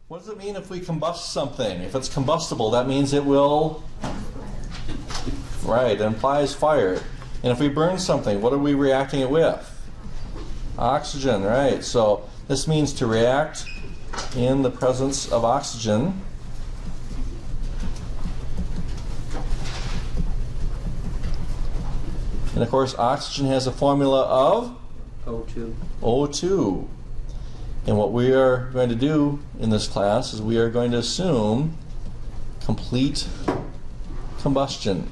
What does it mean if we combust something? If it's combustible, that means it will, right, it implies fire. And if we burn something, what are we reacting it with? Oxygen, right. So this means to react in the presence of oxygen. And of course, oxygen has a formula of O2. O2. And what we are going to do in this class is we are going to assume complete combustion.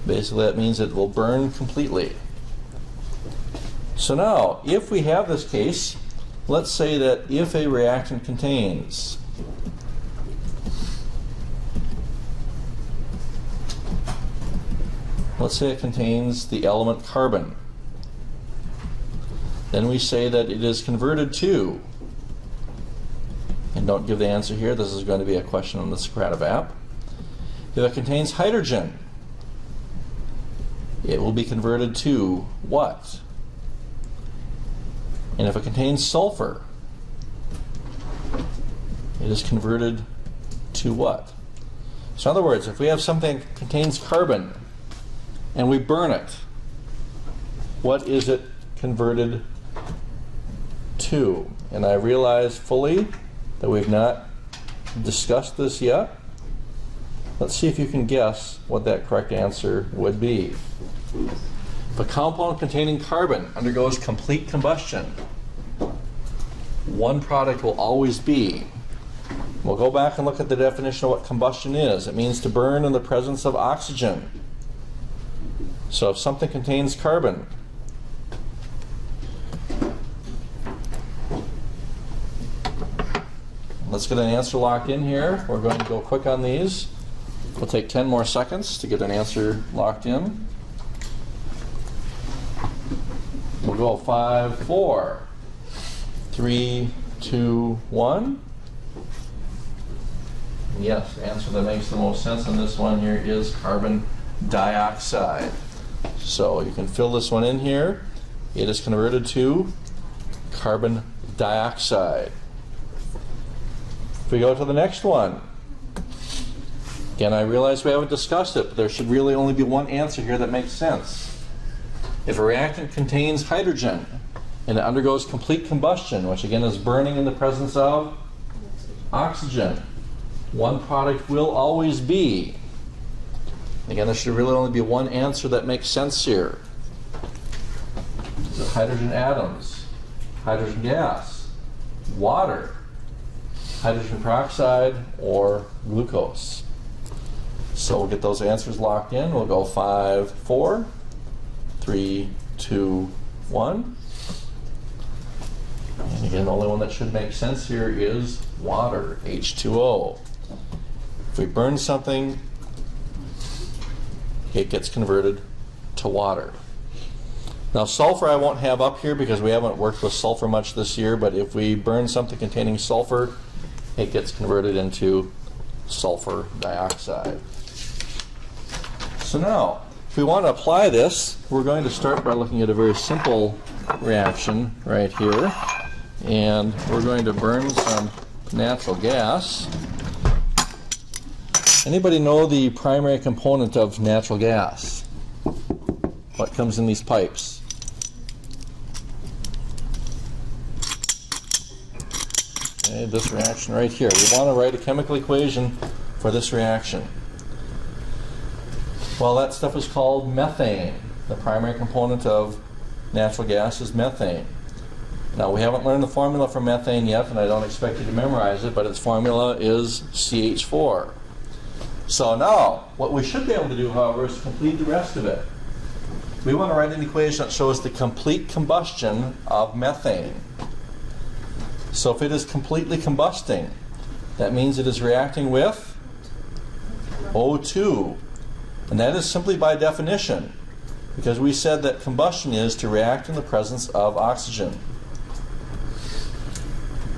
Basically, that means it will burn completely. So now, if we have this case, let's say that if a reactant contains let's say it contains the element carbon. Then we say that it is converted to, and don't give the answer here, this is going to be a question on the Socrative app. If it contains hydrogen, it will be converted to what? And if it contains sulfur, it is converted to what? So in other words, if we have something that contains carbon, and we burn it, what is it converted to? And I realize fully that we've not discussed this yet. Let's see if you can guess what that correct answer would be. If a compound containing carbon undergoes complete combustion, one product will always be. We'll go back and look at the definition of what combustion is. It means to burn in the presence of oxygen. So if something contains carbon, let's get an answer locked in here. We're going to go quick on these. We'll take 10 more seconds to get an answer locked in. We'll go 5, 4, 3, 2, 1. Yes, the answer that makes the most sense on this one here is carbon dioxide. So you can fill this one in here. It is converted to carbon dioxide. If we go to the next one, again, I realize we haven't discussed it, but there should really only be one answer here that makes sense. If a reactant contains hydrogen and it undergoes complete combustion, which again is burning in the presence of oxygen, one product will always be. Again, there should really only be one answer that makes sense here. So hydrogen atoms, hydrogen gas, water, hydrogen peroxide, or glucose. So we'll get those answers locked in. We'll go 5, 4, 3, 2, 1. And again, the only one that should make sense here is water, H2O. If we burn something, it gets converted to water. Now sulfur I won't have up here because we haven't worked with sulfur much this year, but if we burn something containing sulfur, it gets converted into sulfur dioxide. So now, if we want to apply this, we're going to start by looking at a very simple reaction right here. And we're going to burn some natural gas. Anybody know the primary component of natural gas? What comes in these pipes? Okay, this reaction right here. We want to write a chemical equation for this reaction. Well, that stuff is called methane. The primary component of natural gas is methane. Now, we haven't learned the formula for methane yet, and I don't expect you to memorize it, but its formula is CH4. So now, what we should be able to do, however, is complete the rest of it. We want to write an equation that shows the complete combustion of methane. So if it is completely combusting, that means it is reacting with O2. And that is simply by definition, because we said that combustion is to react in the presence of oxygen.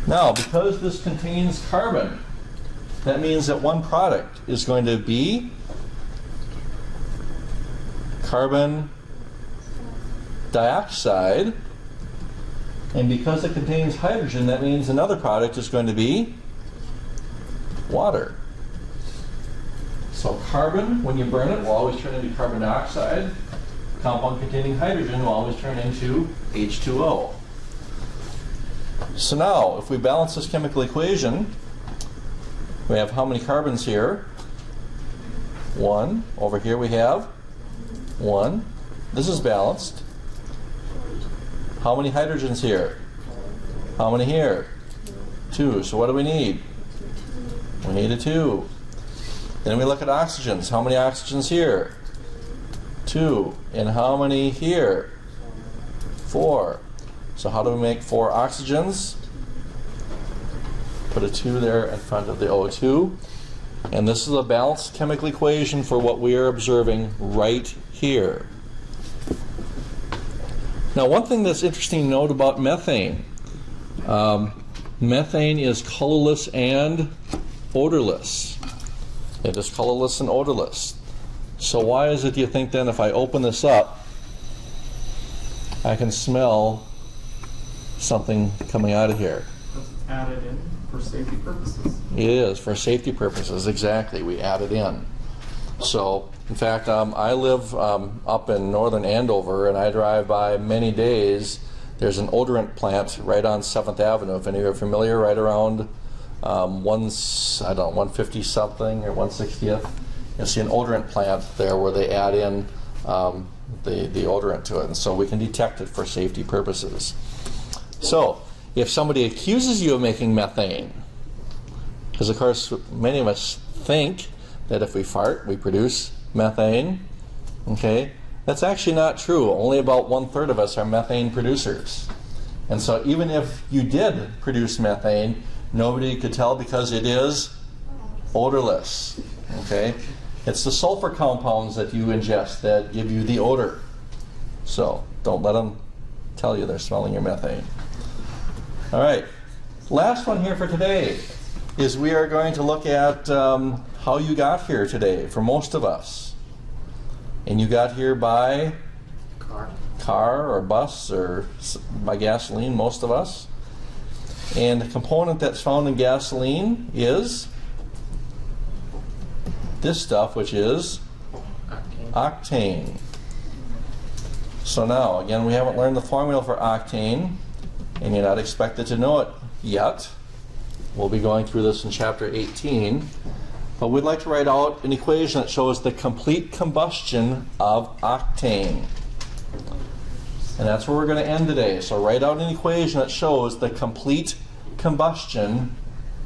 Now, because this contains carbon, that means that one product is going to be carbon dioxide. And because it contains hydrogen, that means another product is going to be water. So carbon, when you burn it, will always turn into carbon dioxide. Compound containing hydrogen will always turn into H2O. So now, if we balance this chemical equation, we have how many carbons here? 1. Over here we have 1. This is balanced. How many hydrogens here? How many here? 2. So what do we need? We need a 2. Then we look at oxygens. How many oxygens here? 2. And how many here? 4. So how do we make 4 oxygens? Put a 2 there in front of the O2. And this is a balanced chemical equation for what we are observing right here. Now, one thing that's interesting to note about methane, methane is colorless and odorless. It is colorless and odorless. So why is it, do you think, then, if I open this up, I can smell something coming out of here? It's added in for safety purposes. It is, for safety purposes, exactly. We add it in. So, in fact, I live up in northern Andover, and I drive by many days. There's an odorant plant right on 7th Avenue. If any of you are familiar, right around 150 something or 160th, you'll see an odorant plant there where they add in the odorant to it, and so we can detect it for safety purposes. So, if somebody accuses you of making methane, because of course many of us think that if we fart, we produce methane. Okay, that's actually not true. Only about 1/3 of us are methane producers. And so even if you did produce methane, nobody could tell because it is odorless. Okay, it's the sulfur compounds that you ingest that give you the odor. So don't let them tell you they're smelling your methane. All right, last one here for today is we are going to look at how you got here today for most of us. And you got here by car or bus or by gasoline, most of us. And the component that's found in gasoline is this stuff, which is octane. So now, again, we haven't learned the formula for octane, and you're not expected to know it yet. We'll be going through this in chapter 18. But we'd like to write out an equation that shows the complete combustion of octane. And that's where we're going to end today. So write out an equation that shows the complete combustion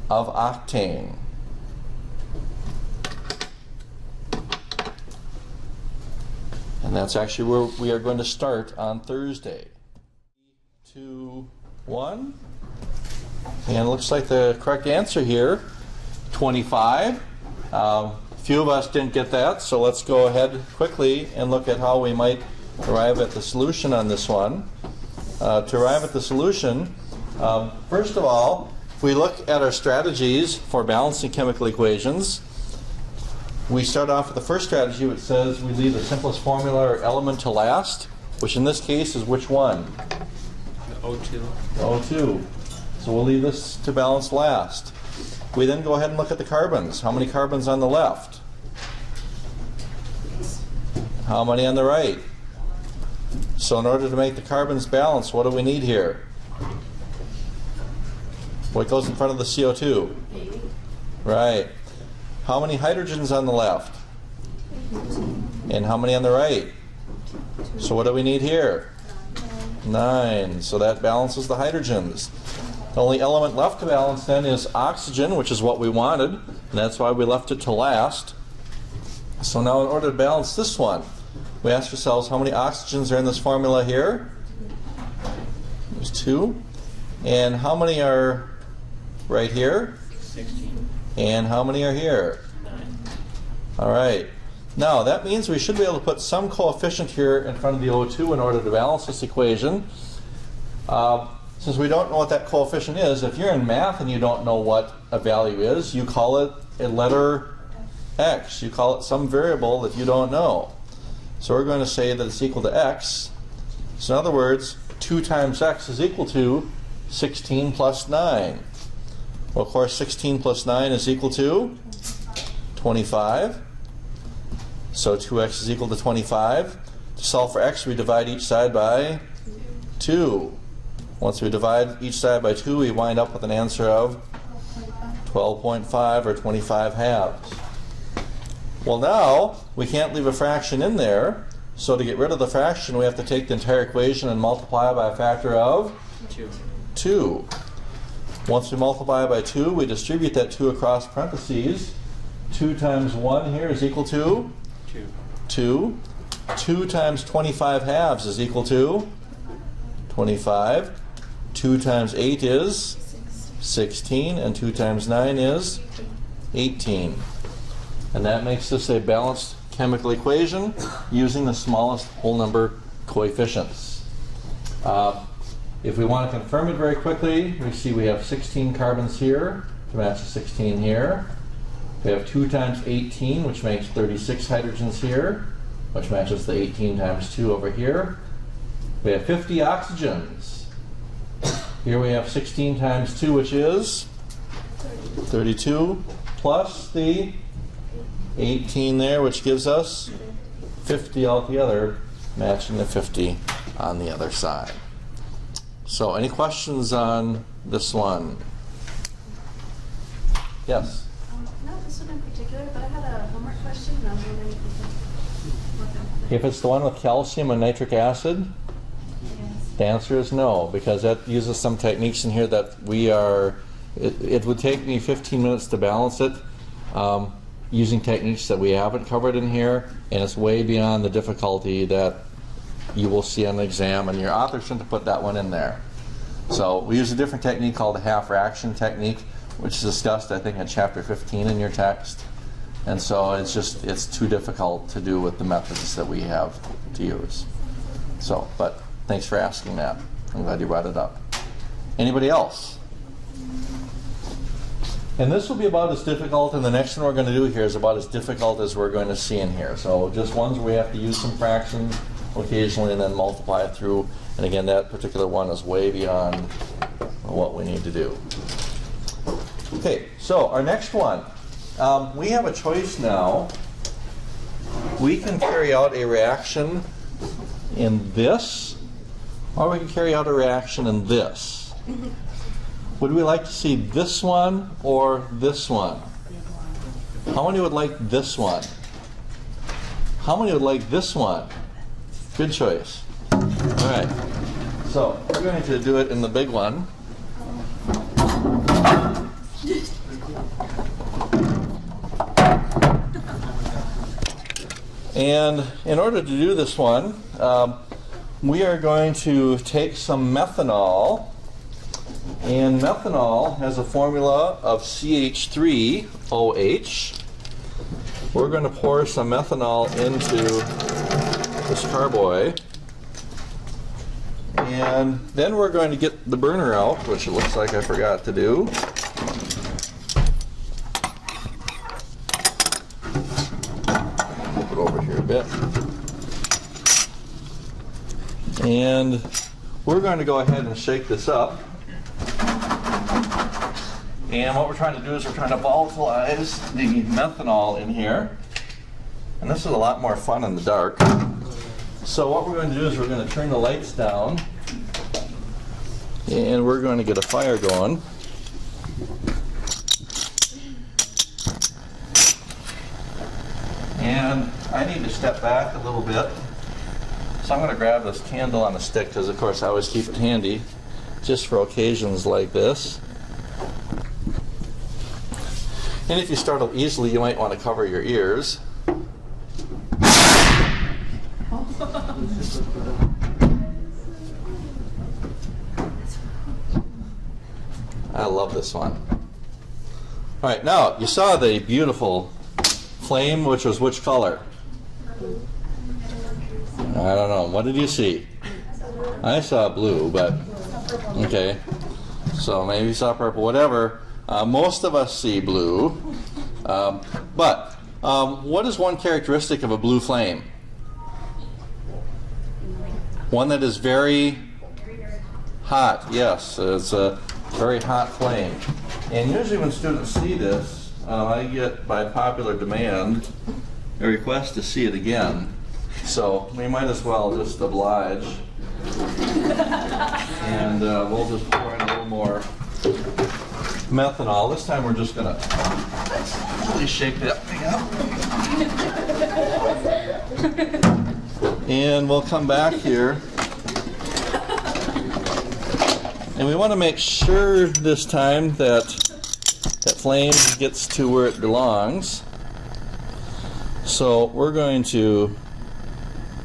of octane. And that's actually where we are going to start on Thursday. 3, 2, 1. And it looks like the correct answer here, 25. A few of us didn't get that, so let's go ahead quickly and look at how we might arrive at the solution on this one. To arrive at the solution, first of all, if we look at our strategies for balancing chemical equations, we start off with the first strategy, which says we leave the simplest formula or element to last, which in this case is which one? The O2. The O2. So we'll leave this to balance last. We then go ahead and look at the carbons. How many carbons on the left? How many on the right? So in order to make the carbons balance, what do we need here? What goes in front of the CO2? Right. How many hydrogens on the left? And how many on the right? So what do we need here? 9. So that balances the hydrogens. The only element left to balance then is oxygen, which is what we wanted, and that's why we left it to last. So now in order to balance this one, we ask ourselves how many oxygens are in this formula here? There's 2. And how many are right here? 16. And how many are here? 9. All right. Now that means we should be able to put some coefficient here in front of the O2 in order to balance this equation. Since we don't know what that coefficient is, if you're in math and you don't know what a value is, you call it a letter x. You call it some variable that you don't know. So we're going to say that it's equal to x. So in other words, 2 times x is equal to 16 plus 9. Well, of course, 16 plus 9 is equal to 25. So 2x is equal to 25. To solve for x, we divide each side by 2. Once we divide each side by 2, we wind up with an answer of 12.5 or 25 halves. Well, now we can't leave a fraction in there, so to get rid of the fraction, we have to take the entire equation and multiply by a factor of 2. Once we multiply by 2, we distribute that 2 across parentheses. 2 times 1 here is equal to 2. 2 times 25 halves is equal to 25. 2 times 8 is 16, and 2 times 9 is 18. And that makes this a balanced chemical equation using the smallest whole number coefficients. If we want to confirm it very quickly, we see we have 16 carbons here to match the 16 here. We have 2 times 18, which makes 36 hydrogens here, which matches the 18 times 2 over here. We have 50 oxygens. Here we have 16 times 2, which is 32, plus the 18 there, which gives us 50 altogether, matching the 50 on the other side. So, any questions on this one? Yes? Not this one in particular, but I had a homework question, and I was wondering if you could work on that. If it's the one with calcium and nitric acid, Yes. the answer is no, because that uses some techniques in here that it would take me 15 minutes to balance it using techniques that we haven't covered in here, and it's way beyond the difficulty that you will see on the exam, and your author shouldn't have put that one in there. So we use a different technique called the half fraction technique, which is discussed, I think, in chapter 15 in your text. And so it's too difficult to do with the methods that we have to use. So, but thanks for asking that. I'm glad you brought it up. Anybody else? And this will be about as difficult, and the next one we're going to do here is about as difficult as we're going to see in here. So just ones where we have to use some fractions occasionally and then multiply it through. And again, that particular one is way beyond what we need to do. Okay, so our next one. We have a choice now. We can carry out a reaction in this, or we can carry out a reaction in this. Would we like to see this one or this one? How many would like this one? How many would like this one? Good choice. All right. So we're going to do it in the big one. And in order to do this one, we are going to take some methanol. And methanol has a formula of CH3OH. We're going to pour some methanol into this carboy. And then we're going to get the burner out, which it looks like I forgot to do. Flip it over here a bit. And we're going to go ahead and shake this up. And what we're trying to do is we're trying to volatilize the methanol in here. And this is a lot more fun in the dark. So what we're going to do is we're going to turn the lights down. And we're going to get a fire going. And I need to step back a little bit. So I'm going to grab this candle on a stick, because of course I always keep it handy just for occasions like this. And if you startle easily, you might want to cover your ears. I love this one. All right, now you saw the beautiful flame, which was which color? I don't know. What did you see? I saw blue, but okay. So maybe you saw purple, whatever. Most of us see blue. But what is one characteristic of a blue flame? One that is very hot, yes. It's a very hot flame. And usually when students see this, I get, by popular demand, a request to see it again. So we might as well just oblige. And we'll just pour in a little more methanol. This time we're just going to really shake that thing up. And we'll come back here. And we want to make sure this time that that flame gets to where it belongs. So we're going to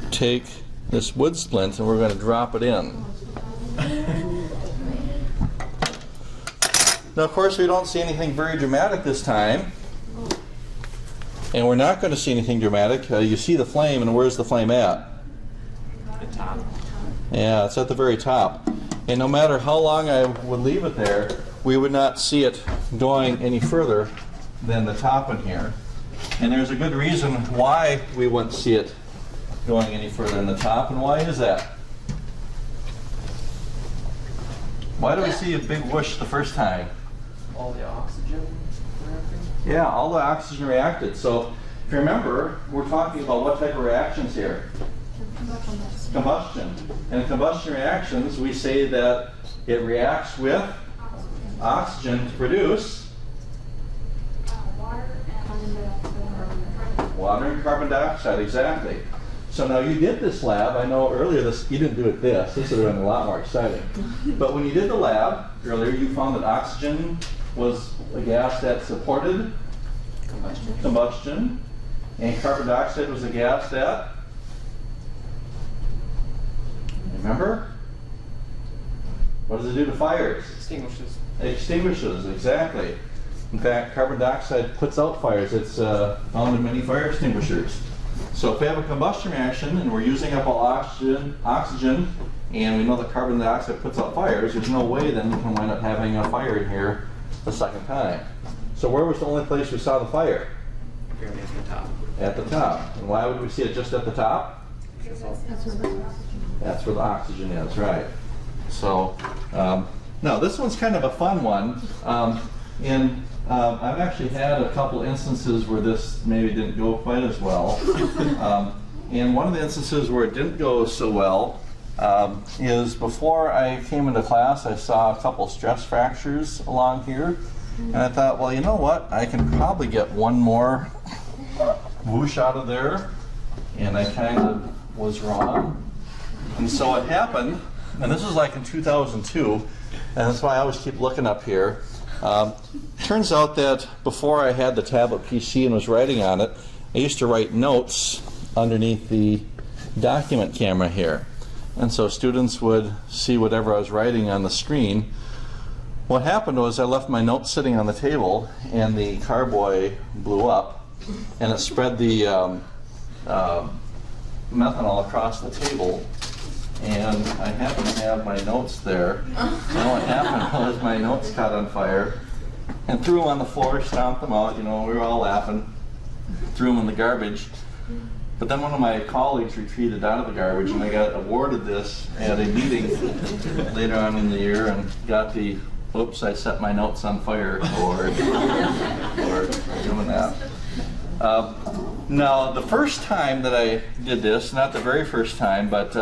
take this wood splint and we're going to drop it in. Now, of course, we don't see anything very dramatic this time. And we're not going to see anything dramatic. You see the flame, and where's the flame at? The top. Yeah, it's at the very top. And no matter how long I would leave it there, we would not see it going any further than the top in here. And there's a good reason why we wouldn't see it going any further than the top. And why is that? Why do we see a big whoosh the first time? All the oxygen reacting? Yeah, all the oxygen reacted. So if you remember, we're talking about what type of reactions here? Combustion. And in combustion reactions, we say that it reacts with oxygen to produce water and carbon dioxide, exactly. So now you did this lab. I know earlier you didn't do it this. This would have been a lot more exciting. But when you did the lab earlier, you found that oxygen was a gas that supported combustion, and carbon dioxide was a gas that, remember? What does it do to fires? Extinguishes. Extinguishes, exactly. In fact, carbon dioxide puts out fires. It's found in many fire extinguishers. So if we have a combustion reaction and we're using up all oxygen, and we know that carbon dioxide puts out fires, there's no way then we can wind up having a fire in here the second time. So where was the only place we saw the fire? At the top. At the top. And why would we see it just at the top? That's where the oxygen is, right. So, now this one's kind of a fun one. I've actually had a couple instances where this maybe didn't go quite as well. And one of the instances where it didn't go so well is before I came into class, I saw a couple stress fractures along here. And I thought, well, you know what? I can probably get one more whoosh out of there. And I kind of was wrong. And so it happened, and this was like in 2002, and that's why I always keep looking up here. Turns out that before I had the tablet PC and was writing on it, I used to write notes underneath the document camera here. And so students would see whatever I was writing on the screen. What happened was I left my notes sitting on the table, and the carboy blew up, and it spread the methanol across the table. And I happened to have my notes there. And what happened was my notes caught on fire and threw them on the floor, stomped them out. You know, we were all laughing, threw them in the garbage. But then one of my colleagues retreated out of the garbage, and I got awarded this at a meeting later on in the year and got the "oops, I set my notes on fire" award for doing that. Now, the first time that I did this, not the very first time, but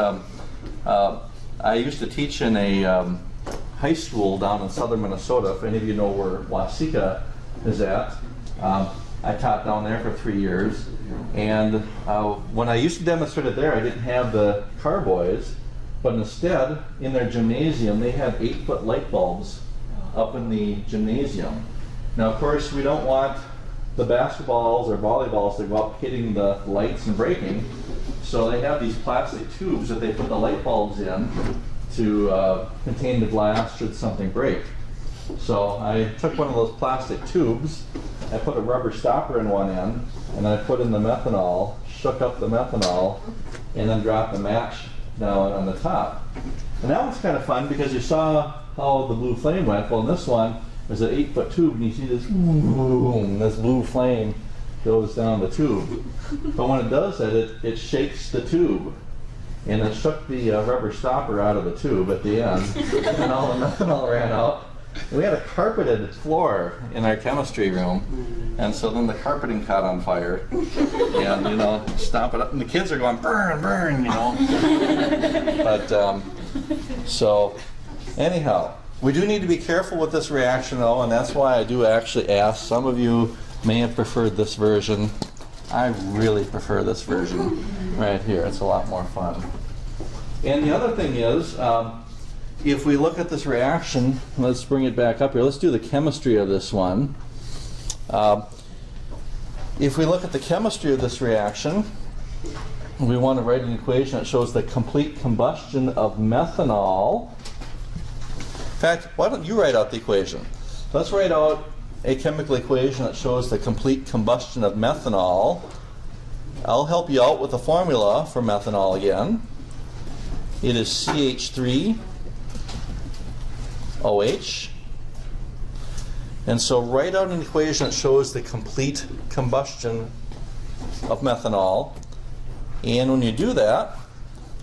I used to teach in a high school down in southern Minnesota. If any of you know where Waseca is at, I taught down there for 3 years. And when I used to demonstrate it there, I didn't have the carboys, but instead, in their gymnasium, they had 8-foot light bulbs up in the gymnasium. Now, of course, we don't want the basketballs or volleyballs to go up hitting the lights and breaking. So they have these plastic tubes that they put the light bulbs in to contain the glass should something break. So I took one of those plastic tubes, I put a rubber stopper in one end, and I put in the methanol, shook up the methanol, and then dropped the match down on the top. And that one's kind of fun because you saw how the blue flame went. Well, in this one, there's an 8-foot tube, and you see this boom, this blue flame goes down the tube. But when it does that, it shakes the tube. and it shook the rubber stopper out of the tube at the end, and all the methanol ran out. We had a carpeted floor in our chemistry room, and so then the carpeting caught on fire, and you know, stomp it up, and the kids are going burn, burn, you know. But so anyhow, we do need to be careful with this reaction though, and that's why I do actually ask. Some of you may have preferred this version. I really prefer this version right here. It's a lot more fun. And the other thing is, if we look at this reaction, let's bring it back up here. Let's do the chemistry of this one. If we look at the chemistry of this reaction, we want to write an equation that shows the complete combustion of methanol. In fact, why don't you write out the equation? Let's write out a chemical equation that shows the complete combustion of methanol. I'll help you out with the formula for methanol again. It is CH3OH. And so write out an equation that shows the complete combustion of methanol. And when you do that,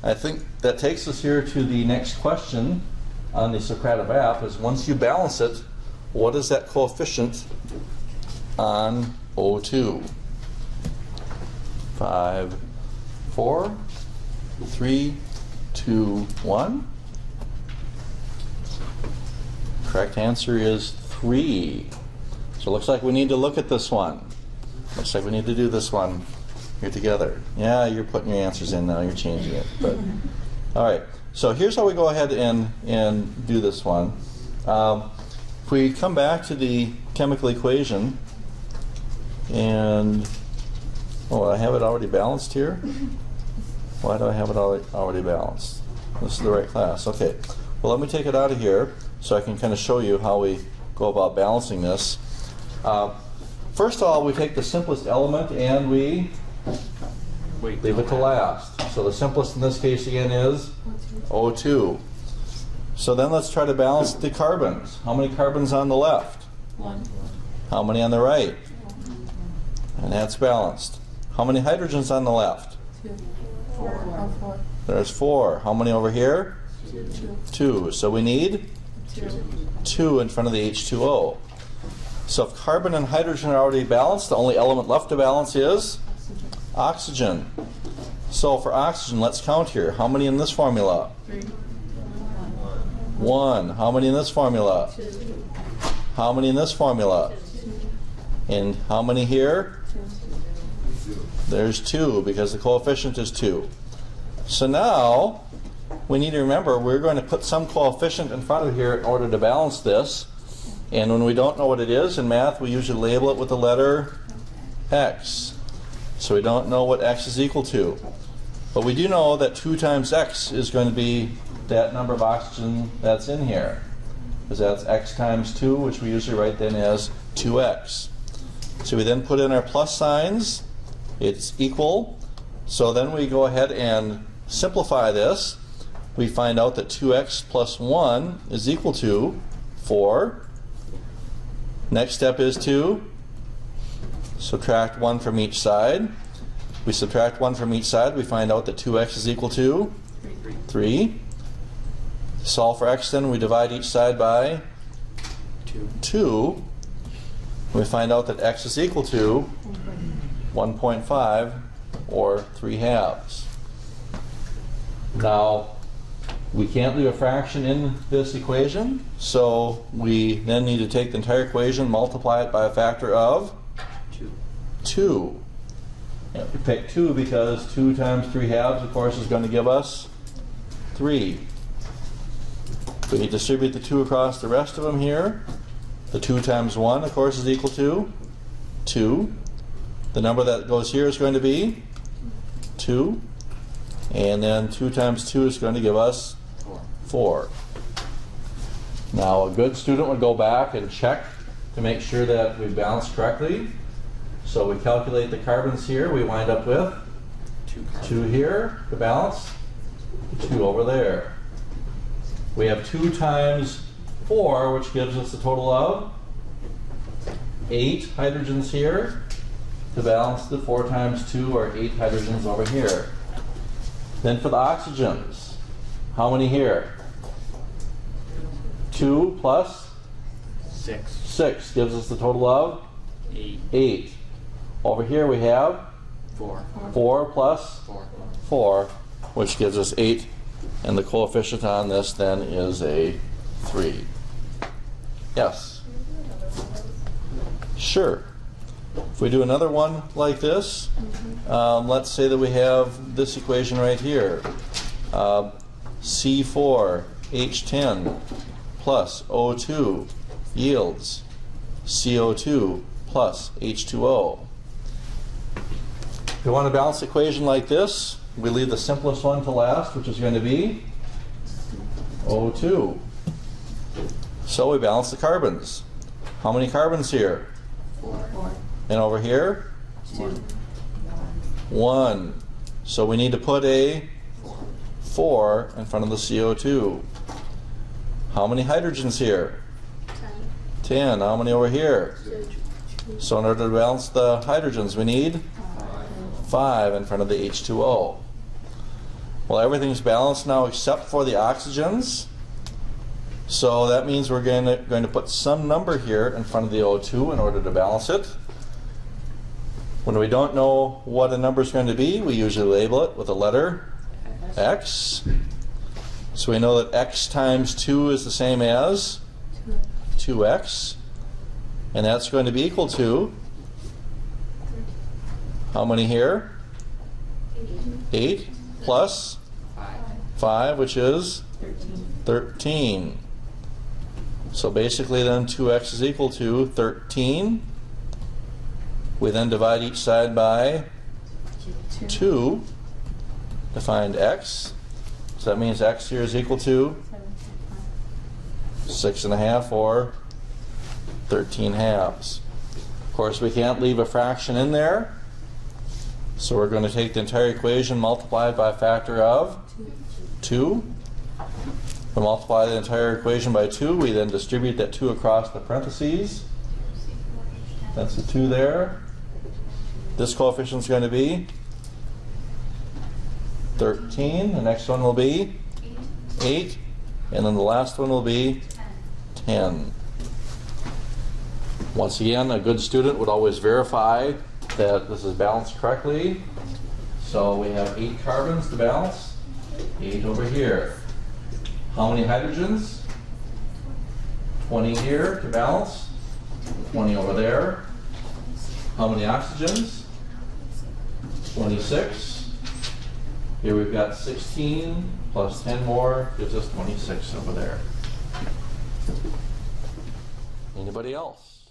I think that takes us here to the next question on the Socrative app, is once you balance it, what is that coefficient on O2? 5, 4, 3, 2, 1. Correct answer is 3. So it looks like we need to look at this one. Looks like we need to do this one here together. Yeah, you're putting your answers in now, you're changing it. But all right, so here's how we go ahead and do this one. If we come back to the chemical equation, and I have it already balanced here. Why do I have it already balanced? This is the right class. Okay. Well, let me take it out of here so I can kind of show you how we go about balancing this. First of all, we take the simplest element and we leave it to last. So the simplest in this case again is O2. So then let's try to balance the carbons. How many carbons on the left? 1. How many on the right? And that's balanced. How many hydrogens on the left? 2. 4. There's 4. How many over here? 2. So we need 2 in front of the H2O. So if carbon and hydrogen are already balanced, the only element left to balance is oxygen. So for oxygen, let's count here. How many in this formula? 3. 1. How many in this formula? 2. How many in this formula? And how many here? 2. There's 2 because the coefficient is 2. So now we need to remember we're going to put some coefficient in front of here in order to balance this. And when we don't know what it is in math, we usually label it with the letter x. So we don't know what x is equal to. But we do know that 2 times x is going to be that number of oxygen that's in here. Because that's x times 2, which we usually write then as 2x. So we then put in our plus signs. It's equal. So then we go ahead and simplify this. We find out that 2x plus 1 is equal to 4. Next step is to subtract 1 from each side. We subtract 1 from each side. We find out that 2x is equal to 3. To solve for x, then we divide each side by 2. We find out that x is equal to 1.5, or 3/2. Now, we can't leave a fraction in this equation, so we then need to take the entire equation, multiply it by a factor of 2. And we pick 2 because 2 times 3/2, of course, is going to give us 3. We distribute the 2 across the rest of them here. The 2 times 1, of course, is equal to 2. The number that goes here is going to be 2. And then 2 times 2 is going to give us 4. Now, a good student would go back and check to make sure that we balanced correctly. So we calculate the carbons here. We wind up with 2 here to balance, 2 over there. We have 2 times 4, which gives us a total of 8 hydrogens here to balance the 4 times 2, or 8 hydrogens over here. Then for the oxygens, how many here? 2 plus 6. 6 gives us the total of 8. 8. Over here we have 4. 4 plus 4. 4, which gives us 8. And the coefficient on this then is a 3. Yes? Sure. If we do another one like this, let's say that we have this equation right here. C4H10 plus O2 yields CO2 plus H2O. If we want to balance the equation like this, we leave the simplest one to last, which is going to be O2. So we balance the carbons. How many carbons here? 4. And over here? 1. So we need to put a 4 in front of the CO2. How many hydrogens here? 10. How many over here? So in order to balance the hydrogens, we need 5 in front of the H2O. Well, everything's balanced now except for the oxygens. So that means we're going to put some number here in front of the O2 in order to balance it. When we don't know what a number is going to be, we usually label it with a letter X. So we know that X times 2 is the same as 2X. And that's going to be equal to how many here? 8 plus 5, which is 13. So basically then 2x is equal to 13. We then divide each side by 2 to find x. So that means x here is equal to 6.5 or 13 halves. Of course, we can't leave a fraction in there. So we're going to take the entire equation, multiply it by a factor of 2. We multiply the entire equation by 2. We then distribute that 2 across the parentheses. That's the 2 there. This coefficient is going to be 13. The next one will be 8. And then the last one will be 10. Once again, a good student would always verify that this is balanced correctly. So we have 8 carbons to balance. 8 over here. How many hydrogens? 20 here to balance. 20 over there. How many oxygens? 26. Here we've got 16 plus 10 more gives us 26 over there. Anybody else?